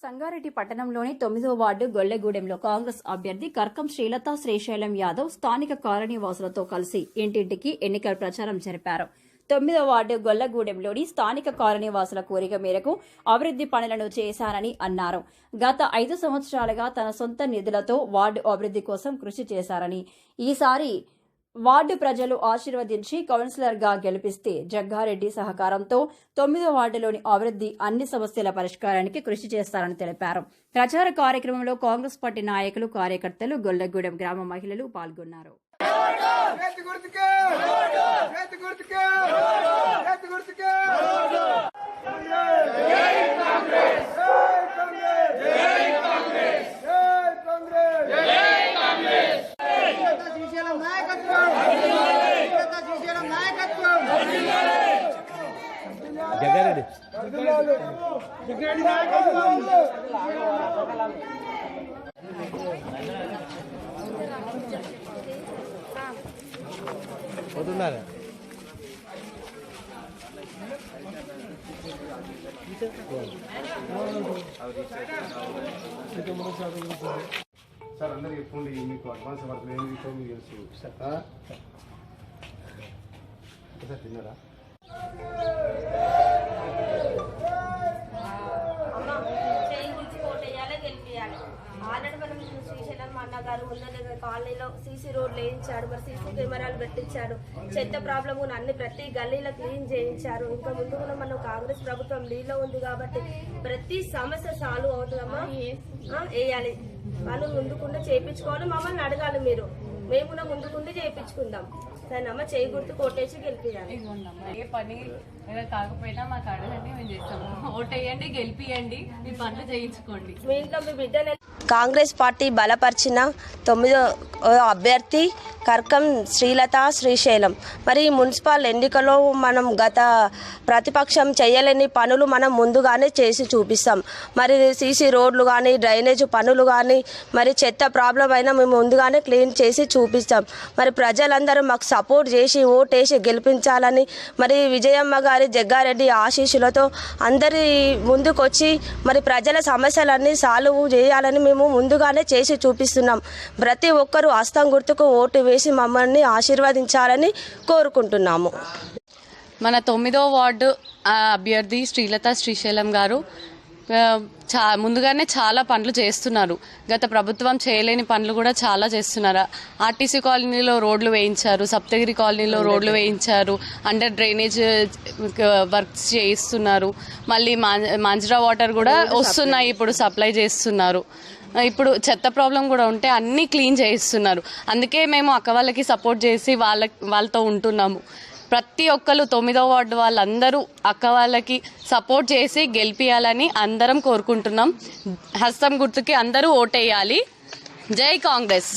సంగారెడ్డి పట్టణంలోని 9వ వార్డు గొల్లగూడెంలో కాంగ్రెస్ అభ్యర్థి కర్కం శ్రీలత శ్రీశైలం యాదవ్ స్థానిక కాలనీ వాసులతో కలిసి ఇంటింటికి ఎన్నికల ప్రచారం జరిపారు. 9వ వార్డు గొల్లగూడెంలోని స్థానిక కాలనీ వాసుల కోరిక మేరకు అభివృద్ది పనులను చేశారని అన్నారు. గత 5 సంవత్సరాలుగా తన సొంత నిధులతో వార్డు అభివృద్ది కోసం కృషి చేశారని, ఈసారి వార్డు ప్రజలు ఆశీర్వదించి కౌన్సిలర్ గా గెలిపిస్తే జగ్గారెడ్డి సహకారంతో 9వ వార్డులోని అభివృద్ది అన్ని సమస్యల పరిష్కారానికి కృషి చేస్తారని తెలిపారు. ప్రచార కార్యక్రమంలో కాంగ్రెస్ పార్టీ నాయకులు, కార్యకర్తలు, గొల్లగూడెం గ్రామ మహిళలు పాల్గొన్నారు. జగ్గారెడ్డి పోతున్నారా? సార్ అందరికి చెప్పండి, మీకు అడ్వాన్స్ వర్క్ ఏమి విషయం మీకు తెలుసు సార్. తిన్నారా? ఆల్రెడీ మనం శ్రీశైలం అన్న గారు ఉన్న కాలనీలో సీసీ రోడ్లు వేయించాడు, మరి సీసీ కెమెరాలు పెట్టించాడు, చెత్త ప్రాబ్లం అన్ని ప్రతి గల్లీలో క్లీన్ చేయించారు. ఇంకా ముందు కూడా మనం కాంగ్రెస్ ప్రభుత్వం లీలో ఉంది కాబట్టి ప్రతి సమస్య సాల్వ్ అవుతుందమ్మా. వేయాలి వాళ్ళు ముందుకుండా చేయించుకోవాలి, మమ్మల్ని అడగాలి మీరు, మేము కూడా ముందుకుండి చేయించుకుందాం. దానమ్మ చేయి గుర్తు కొట్టేసి గెలిపియాలి. ఏ పని కాకపోయినా మాకు అడగండి, మేము చేస్తాము. ఓటేయండి, గెలిపియండి, మీ పనులు చేయించుకోండి. మీ ఇంట్లో మీ బిడ్డనే. కాంగ్రెస్ పార్టీ బలపరిచిన 9వ అభ్యర్థి కర్కం శ్రీలత శ్రీశైలం. మరి మున్సిపల్ ఎన్నికలో మనం గత ప్రతిపక్షం చేయలేని పనులు మనం ముందుగానే చేసి చూపిస్తాం. మరి సీసీ రోడ్లు కానీ, డ్రైనేజ్ పనులు కానీ, మరి చెత్త ప్రాబ్లం అయినా మేము ముందుగానే క్లీన్ చేసి చూపిస్తాం. మరి ప్రజలందరూ మాకు సపోర్ట్ చేసి ఓటేసి గెలిపించాలని, మరి విజయమ్మ గారి, జగ్గారెడ్డి ఆశీస్సులతో అందరి ముందుకొచ్చి మరి ప్రజల సమస్యలన్నీ సాల్వ్ చేయాలని మేము ముందుగానే చేసి చూపిస్తున్నాం. ప్రతి ఒక్కరూ హస్తం గుర్తుకు ఓటు వేసి మమ్మల్ని ఆశీర్వదించాలని కోరుకుంటున్నాము. మన 9వ వార్డు అభ్యర్థి శ్రీలత శ్రీశైలం గారు ముందుగానే చాలా పనులు చేస్తున్నారు. గత ప్రభుత్వం చేయలేని పనులు కూడా చాలా చేస్తున్నారు. ఆర్టీసీ కాలనీలో రోడ్లు వేయించారు, సప్తగిరి కాలనీలో రోడ్లు వేయించారు, అండర్ డ్రైనేజ్ వర్క్స్ చేయిస్తున్నారు. మళ్ళీ మాంజ్రా వాటర్ కూడా వస్తున్నాయి, ఇప్పుడు సప్లై చేస్తున్నారు. ఇప్పుడు చెత్త ప్రాబ్లం కూడా ఉంటే అన్నీ క్లీన్ చేయిస్తున్నారు. అందుకే మేము అక్క వాళ్ళకి సపోర్ట్ చేసి వాళ్ళతో ఉంటున్నాము. ప్రతి ఒక్కరు 9వ వార్డు వాళ్ళందరూ అక్క వాళ్ళకి సపోర్ట్ చేసి గెలిపియాలని అందరం కోరుకుంటున్నాం. హస్తం గుర్తుకి అందరూ ఓటేయాలి. జై కాంగ్రెస్.